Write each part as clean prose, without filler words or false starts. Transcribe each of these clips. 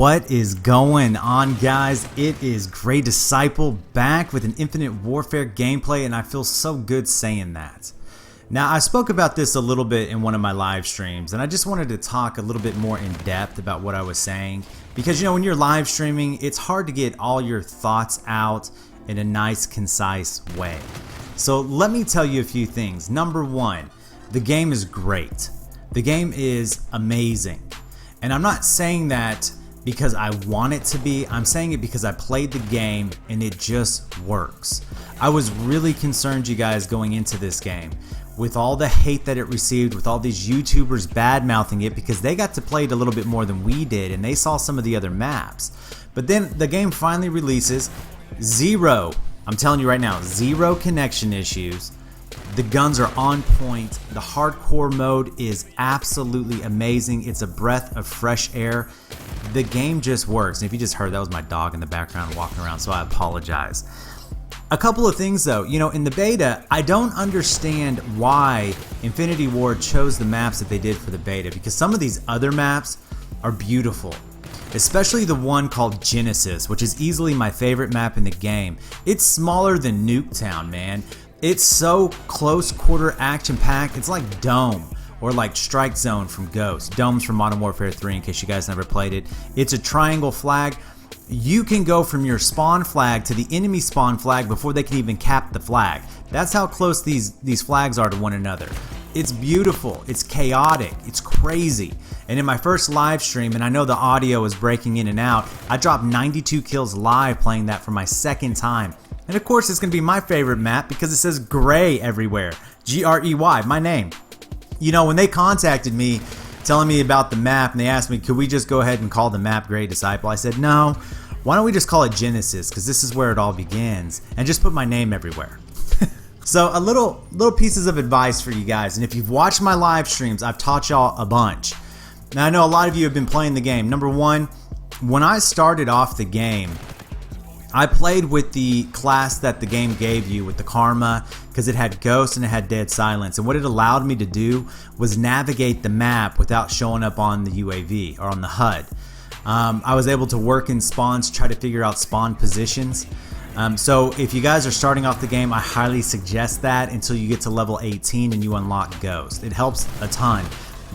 What is going on, guys? It is Grey Disciple back with an Infinite Warfare gameplay, and I feel so good saying that. Now, I spoke about this a little bit in one of my live streams, and I just wanted to talk a little bit more in depth about what I was saying, because when you're live streaming, it's hard to get all your thoughts out in a nice, concise way. So let me tell you a few things. Number one, the game is great. The game is amazing. And I'm not saying that because I want it to be. I'm saying it because I played the game and it just works. I was really concerned, you guys, going into this game with all the hate that it received, with all these YouTubers bad-mouthing it because they got to play it a little bit more than we did and they saw some of the other maps. But then the game finally releases. Zero, I'm telling you right now, zero connection issues. The guns are on point. The hardcore mode is absolutely amazing. It's a breath of fresh air. The game just works. And if you just heard, that was my dog in the background walking around, so I apologize. A couple of things though, in the beta, I don't understand why Infinity Ward chose the maps that they did for the beta, because some of these other maps are beautiful. Especially the one called Genesis, which is easily my favorite map in the game. It's smaller than Nuketown, man. It's so close quarter action packed. It's like Dome or like Strike Zone from Ghost. Dome's from Modern Warfare 3 in case you guys never played it. It's a triangle flag. You can go from your spawn flag to the enemy spawn flag before they can even cap the flag. That's how close these flags are to one another. It's beautiful, it's chaotic, it's crazy. And in my first live stream, and I know the audio is breaking in and out, I dropped 92 kills live playing that for my second time. And of course it's going to be my favorite map because it says Grey everywhere. G-R-E-Y, my name. When they contacted me telling me about the map and they asked me, could we just go ahead and call the map Grey Disciple? I said, no, why don't we just call it Genesis, because this is where it all begins, and just put my name everywhere. So a little pieces of advice for you guys, and if you've watched my live streams, I've taught y'all a bunch. Now I know a lot of you have been playing the game. Number one, when I started off the game, I played with the class that the game gave you with the Karma, because it had Ghost and it had Dead Silence, and what it allowed me to do was navigate the map without showing up on the UAV or on the HUD. I was able to work in spawns, try to figure out spawn positions. So if you guys are starting off the game, I highly suggest that until you get to level 18 and you unlock Ghost. It helps a ton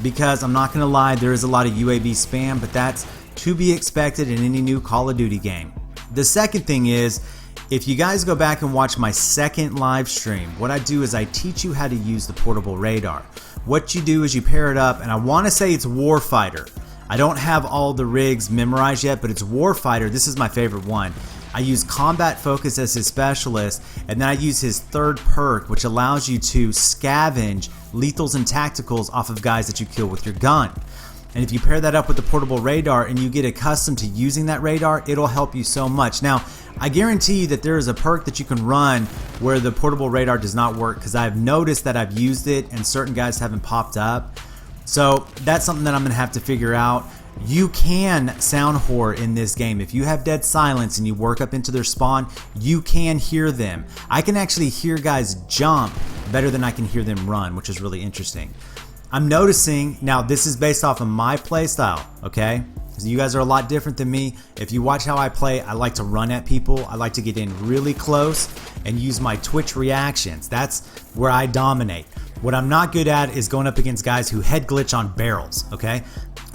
because I'm not going to lie, there is a lot of UAV spam, but that's to be expected in any new Call of Duty game. The second thing is, if you guys go back and watch my second live stream, what I do is I teach you how to use the portable radar. What you do is you pair it up, and I want to say it's Warfighter. I don't have all the rigs memorized yet, but it's Warfighter. This is my favorite one. I use Combat Focus as his specialist, and then I use his third perk, which allows you to scavenge lethals and tacticals off of guys that you kill with your gun. And if you pair that up with the portable radar and you get accustomed to using that radar, it'll help you so much. Now, I guarantee you that there is a perk that you can run where the portable radar does not work, because I've noticed that I've used it and certain guys haven't popped up. So that's something that I'm going to have to figure out. You can sound whore in this game. If you have Dead Silence and you work up into their spawn, you can hear them. I can actually hear guys jump better than I can hear them run, which is really interesting. I'm noticing, now this is based off of my play style, okay? Because you guys are a lot different than me. If you watch how I play, I like to run at people. I like to get in really close and use my Twitch reactions. That's where I dominate. What I'm not good at is going up against guys who head glitch on barrels, okay?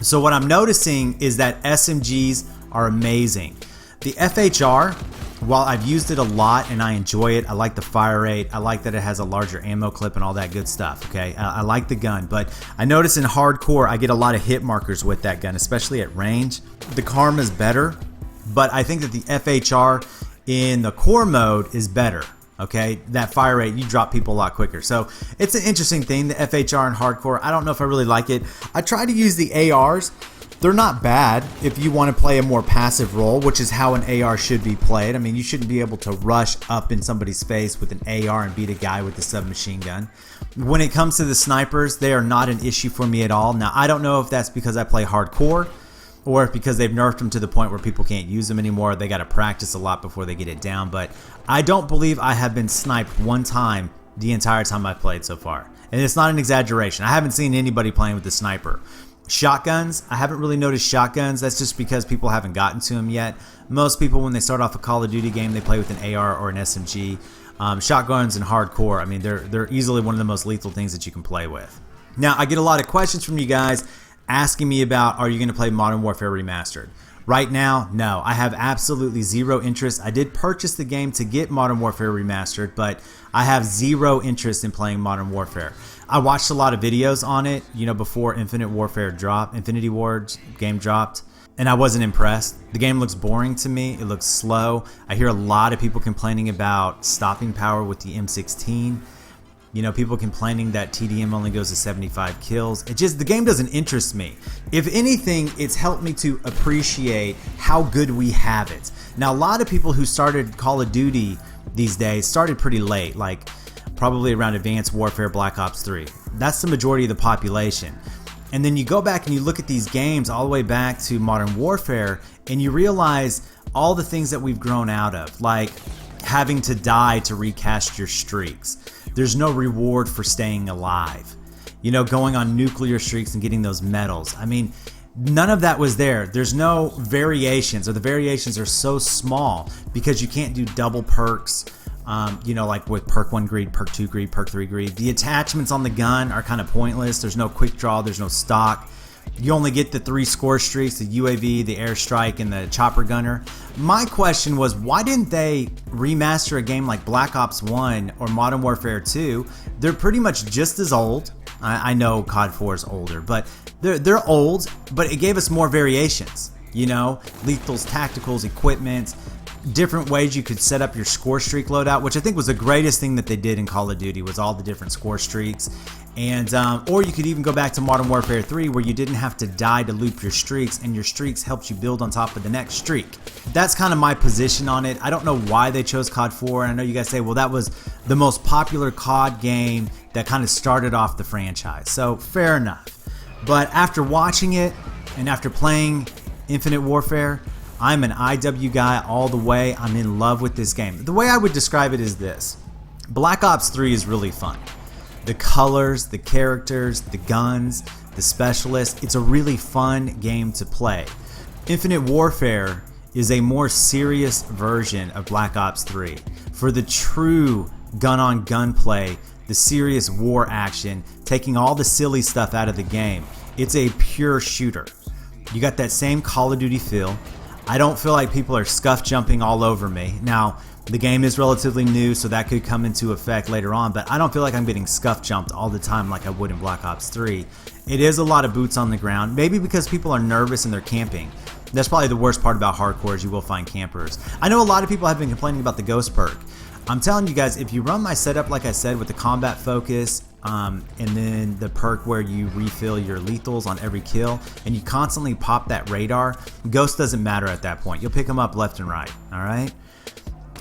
So what I'm noticing is that SMGs are amazing. The FHR, while I've used it a lot and I enjoy it, I like the fire rate, I like that it has a larger ammo clip and all that good stuff, okay? I like the gun, but I notice in hardcore I get a lot of hit markers with that gun, especially at range. The Karma's better, but I think that the FHR in the core mode is better. Okay, that fire rate, you drop people a lot quicker. So it's an interesting thing, the FHR in hardcore. I don't know if I really like it. I try to use the ARs. They're not bad if you want to play a more passive role, which is how an AR should be played. I mean, you shouldn't be able to rush up in somebody's face with an AR and beat a guy with a submachine gun. When it comes to the snipers, they are not an issue for me at all. Now, I don't know if that's because I play hardcore, or because they've nerfed them to the point where people can't use them anymore. They got to practice a lot before they get it down, but I don't believe I have been sniped one time the entire time I've played so far. And it's not an exaggeration. I haven't seen anybody playing with the sniper. Shotguns, I haven't really noticed shotguns. That's just because people haven't gotten to them yet. Most people, when they start off a Call of Duty game, they play with an AR or an SMG. Shotguns in hardcore, I mean, they're easily one of the most lethal things that you can play with. Now, I get a lot of questions from you guys asking me about, are you going to play Modern Warfare Remastered? Right now, no. I have absolutely zero interest. I did purchase the game to get Modern Warfare Remastered, but I have zero interest in playing Modern Warfare. I watched a lot of videos on it, you know, before Infinity War game dropped, and I wasn't impressed. The game looks boring to me. It looks slow. I hear a lot of people complaining about stopping power with the M16. You know, people complaining that TDM only goes to 75 kills. The game doesn't interest me. If anything, it's helped me to appreciate how good we have it. Now, a lot of people who started Call of Duty these days started pretty late, like probably around Advanced Warfare Black Ops 3. That's the majority of the population. And then you go back and you look at these games all the way back to Modern Warfare, and you realize all the things that we've grown out of, like having to die to recast your streaks. There's no reward for staying alive. You know, going on nuclear streaks and getting those medals. I mean, none of that was there. There's no variations, or the variations are so small because you can't do double perks. You know, like with perk 1 greed, perk 2 greed, perk 3 greed. The attachments on the gun are kind of pointless. There's no quick draw, there's no stock. You only get the 3 score streaks, the UAV, the airstrike, and the chopper gunner. My question was, why didn't they remaster a game like Black Ops 1 or Modern Warfare 2? They're pretty much just as old. I know COD 4 is older, but they're old, but it gave us more variations. You know, lethals, tacticals, equipment, different ways you could set up your score streak loadout, which I think was the greatest thing that they did in Call of Duty, was all the different score streaks. And or you could even go back to Modern Warfare 3, where you didn't have to die to loop your streaks, and your streaks helped you build on top of the next streak. That's kind of my position on it. I don't know why they chose COD 4, and I know you guys say, well, that was the most popular COD game that kind of started off the franchise. So fair enough. But after watching it and after playing Infinite Warfare, I'm an IW guy all the way. I'm in love with this game. The way I would describe it is this. Black Ops 3 is really fun. The colors, the characters, the guns, the specialists, it's a really fun game to play. Infinite Warfare is a more serious version of Black Ops 3. For the true gun-on-gun play, the serious war action, taking all the silly stuff out of the game, it's a pure shooter. You got that same Call of Duty feel. I don't feel like people are scuff jumping all over me. Now, the game is relatively new, so that could come into effect later on, but I don't feel like I'm getting scuff jumped all the time like I would in Black Ops 3. It is a lot of boots on the ground, maybe because people are nervous and they're camping. That's probably the worst part about hardcore, is you will find campers. I know a lot of people have been complaining about the Ghost perk. I'm telling you guys, if you run my setup like I said, with the combat focus, and then the perk where you refill your lethals on every kill, and you constantly pop that radar, Ghost doesn't matter at that point. You'll pick them up left and right, alright?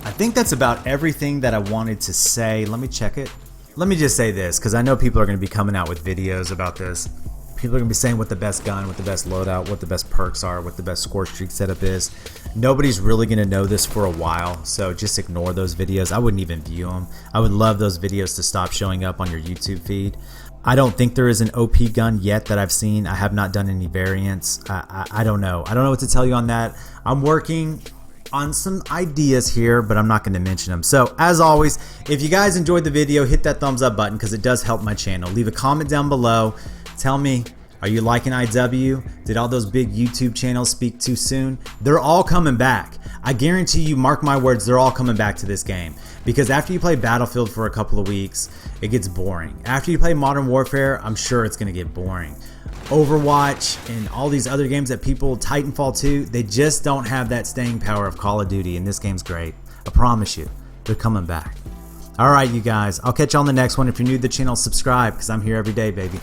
I think that's about everything that I wanted to say. Let me check it. Let me just say this, because I know people are going to be coming out with videos about this. People are going to be saying what the best gun, what the best loadout, what the best perks are, what the best score streak setup is. Nobody's really going to know this for a while, so just ignore those videos. I wouldn't even view them. I would love those videos to stop showing up on your YouTube feed. I don't think there is an OP gun yet that I've seen. I have not done any variants. I don't know. I don't know what to tell you on that. I'm working on some ideas here, but I'm not going to mention them. So as always, if you guys enjoyed the video, hit that thumbs up button, because it does help my channel. Leave a comment down below. Tell me, are you liking IW? Did all those big YouTube channels speak too soon? They're all coming back. I guarantee you, mark my words, they're all coming back to this game. Because after you play Battlefield for a couple of weeks, it gets boring. After you play Modern Warfare, I'm sure it's going to get boring. Overwatch and all these other games that people, Titanfall 2, they just don't have that staying power of Call of Duty, and this game's great. I promise you, they're coming back. Alright, you guys, I'll catch you on the next one. If you're new to the channel, subscribe, because I'm here every day, baby.